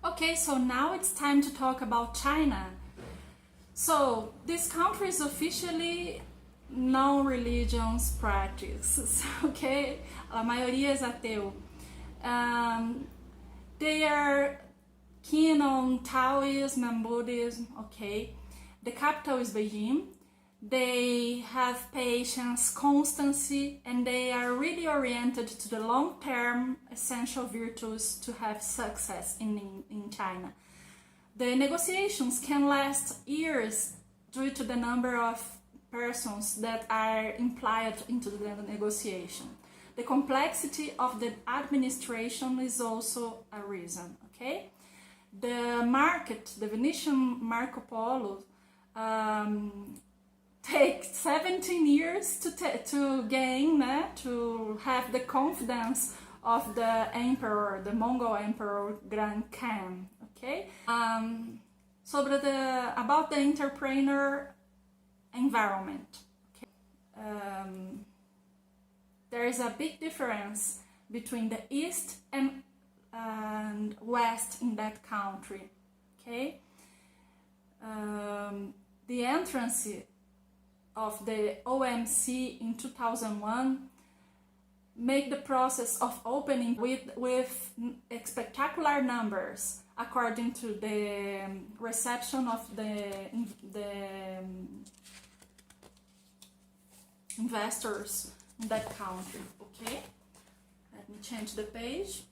Okay, so now it's time to talk about China. So this country is officially non-religious practice, okay? A maioria é ateu. They are keen on Taoism and Buddhism, okay? The capital is Beijing. They have patience, constancy, and they are really oriented to the long-term essential virtues to have success in China. The negotiations can last years due to the number of persons that are implied into the negotiation. The complexity of the administration is also a reason, okay? The market, the Venetian Marco Polo, takes 17 years to gain, to have the confidence of the emperor, the Mongol emperor Grand Khan, okay? About the entrepreneur environment, okay? There is a big difference between the East and West in that country, okay? The entrance of the OMC in 2001 make the process of opening with spectacular numbers according to the reception of the investors in that country, okay? Let me change the page.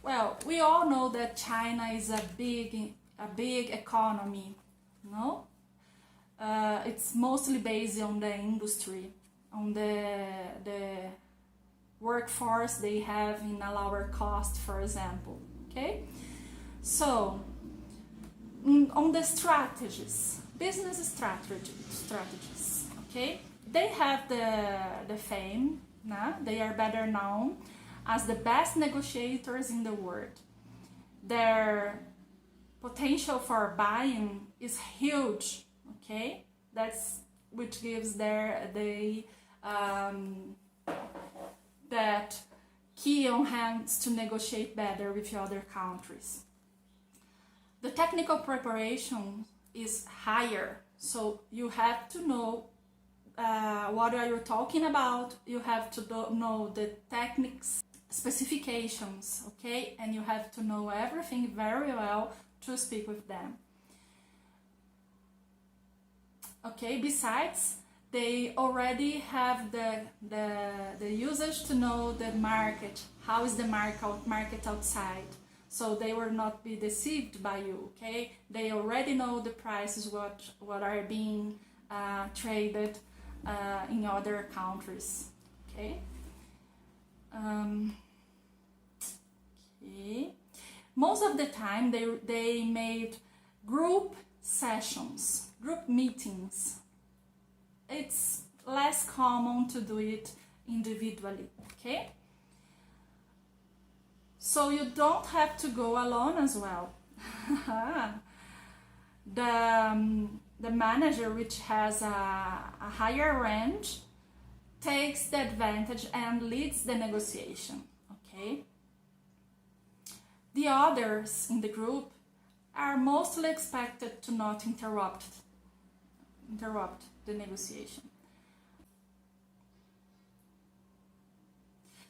Well, we all know that China is a big economy, no? It's mostly based on the industry, on the workforce they have in a lower cost, for example, okay? So, on the strategies, business strategies, okay? They have the fame, they are better known as the best negotiators in the world. Their potential for buying is huge, okay? That's which gives that key on hands to negotiate better with other countries. The technical preparation is higher, so you have to know what are you talking about. You have to know the techniques, specifications, okay? And you have to know everything very well to speak with them. Okay, besides, they already have the usage to know the market, how is the market outside, so they will not be deceived by you, okay? They already know the prices, what are being traded in other countries, okay? Okay. Most of the time they made group sessions, group meetings. It's less common to do it individually, okay? So you don't have to go alone as well. The manager, which has a higher range, takes the advantage and leads the negotiation, okay? The others in the group are mostly expected to not interrupt the negotiation.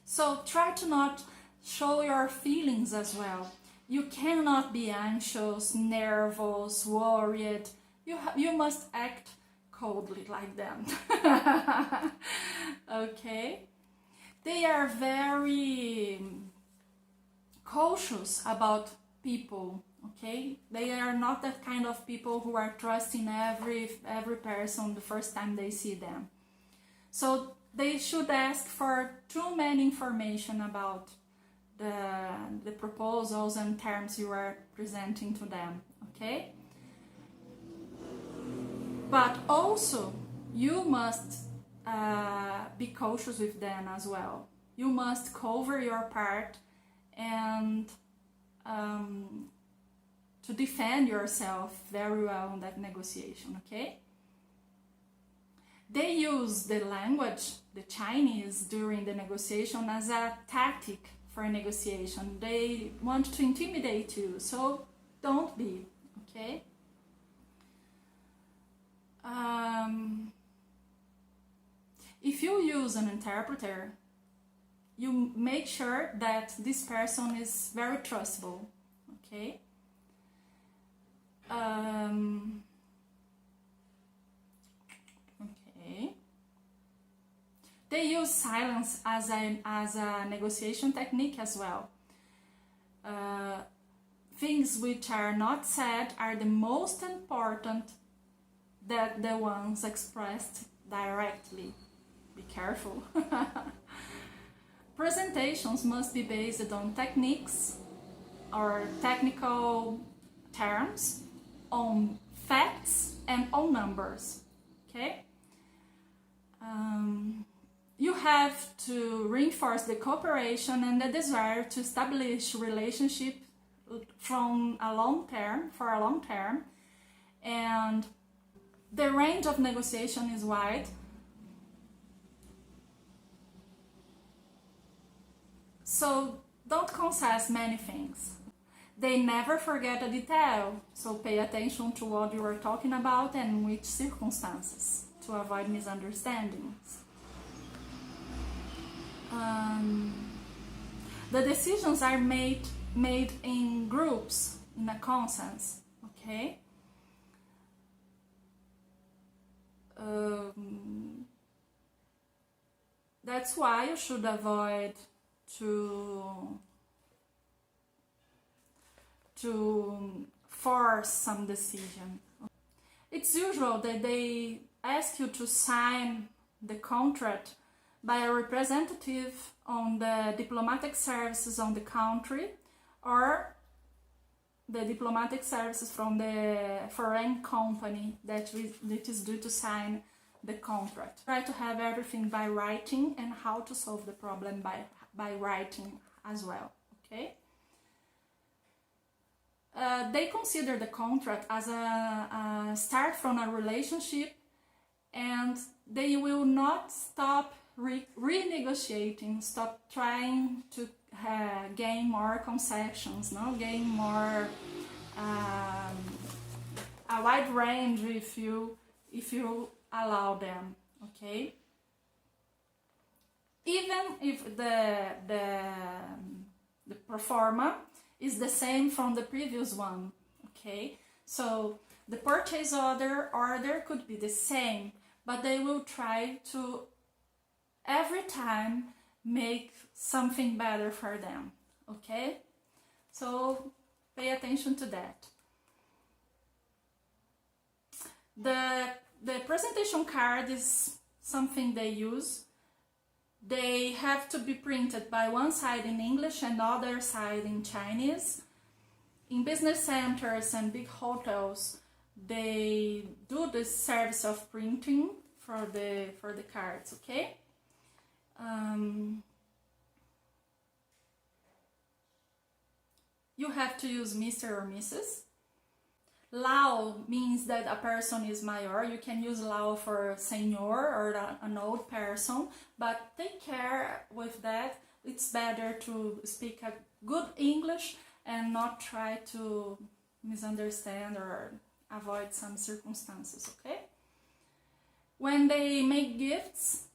So try to not show your feelings as well. You cannot be anxious, nervous, worried. You must act coldly like them. Okay? They are very cautious about people, okay? They are not that kind of people who are trusting every person the first time they see them. So they should ask for too many information about the proposals and terms you are presenting to them, okay? But also, you must be cautious with them as well. You must cover your part and to defend yourself very well in that negotiation, okay? They use the language, the Chinese, during the negotiation as a tactic for a negotiation. They want to intimidate you, so don't be, okay? If you use an interpreter, you make sure that this person is very trustable, okay? Okay. They use silence as a negotiation technique as well. Things which are not said are the most important than the ones expressed directly. Be careful. Presentations must be based on techniques or technical terms, on facts and on numbers, okay? You have to reinforce the cooperation and the desire to establish relationship for a long term, and the range of negotiation is wide. So don't concess many things. They never forget a detail, so pay attention to what you are talking about and which circumstances to avoid misunderstandings. The decisions are made in groups, in a consensus, okay? That's why you should avoid to force some decision. It's usual that they ask you to sign the contract by a representative on the diplomatic services on the country or the diplomatic services from the foreign company that is due to sign the contract. Try to have everything by writing and how to solve the problem by writing as well, okay? They consider the contract as a start from a relationship, and they will not stop renegotiating, stop trying to gain more concessions, gain more a wide range if you allow them, okay? Even if the pro forma is the same from the previous one, okay? So the purchase order could be the same, but they will try to every time make something better for them, okay? So pay attention to that. The presentation card is something they use. They have to be printed by one side in English and other side in Chinese. In business centers and big hotels, they do the service of printing for the cards, okay? You have to use Mr. or Mrs. Lao means that a person is mayor. You can use Lao for senior or an old person, but take care with that. It's better to speak a good English and not try to misunderstand or avoid some circumstances, okay? When they make gifts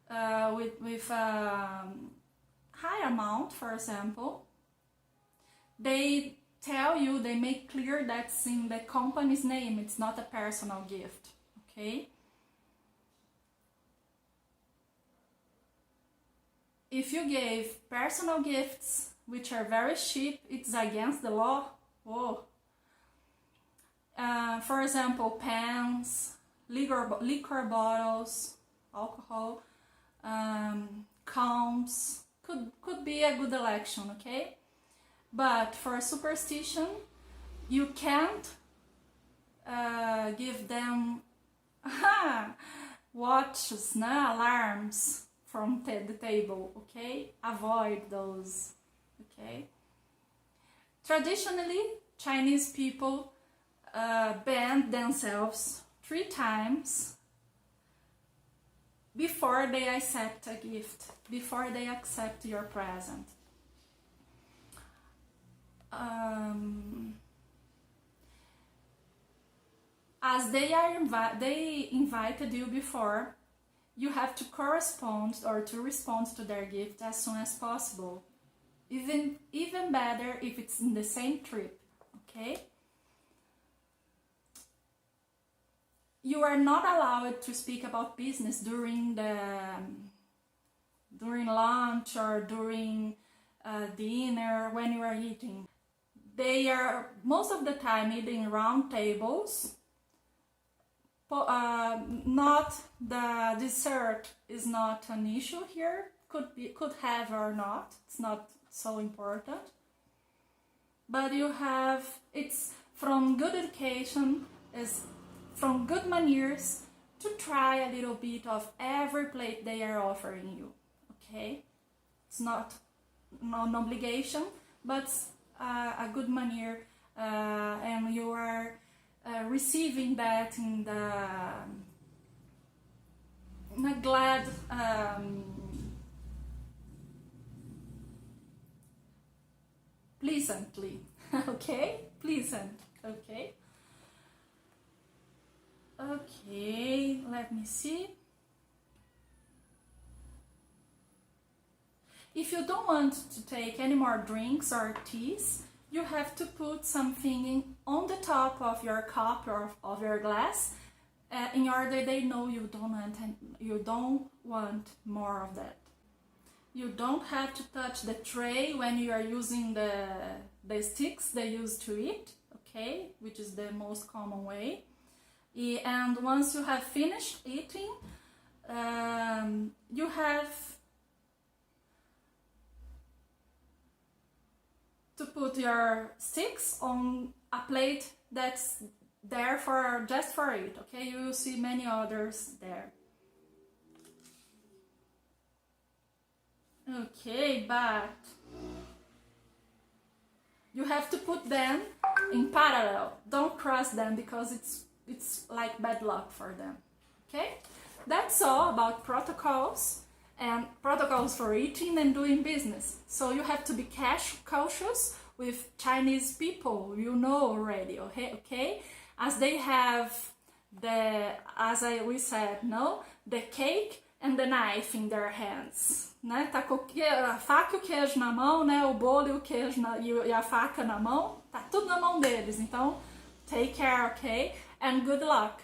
with a high amount, for example, they tell you, they make clear that's in the company's name, it's not a personal gift, okay? If you gave personal gifts which are very cheap, it's against the law. Whoa. For example, pens, liquor bottles, alcohol, combs, could be a good election, okay? But for superstition, you can't give them watches, alarms from the table, okay? Avoid those, okay? Traditionally, Chinese people bend themselves 3 times before they accept a gift, before they accept your present, as they invited you before, you have to correspond or to respond to their gift as soon as possible. Even better if it's in the same trip, okay? You are not allowed to speak about business during lunch or during dinner when you are eating. They are most of the time eating round tables. Not the dessert is not an issue here. Could have or not. It's not so important. But you have, it's from good education, is from good manners to try a little bit of every plate they are offering you. Okay, it's not an obligation, but a good manner, and you are receiving that in a glad pleasantly. Okay, pleasant. Okay, let me see. If you don't want to take any more drinks or teas, you have to put something on the top of your cup or of your glass, in order they know you don't want more of that. You don't have to touch the tray when you are using the sticks they use to eat, okay, which is the most common way. And once you have finished eating, you have to put your sticks on a plate that's there for just for it, okay? You will see many others there. Okay, but you have to put them in parallel. Don't cross them because it's like bad luck for them. Okay? That's all about protocols and protocols for eating and doing business. So you have to be cautious with Chinese people, you know already, okay? As they have we said, no, the cake and the knife in their hands, né? Tá com a faca e o queijo na mão, né? O bolo e o queijo e a faca na mão, tá tudo na mão deles. Então, take care, okay? And good luck.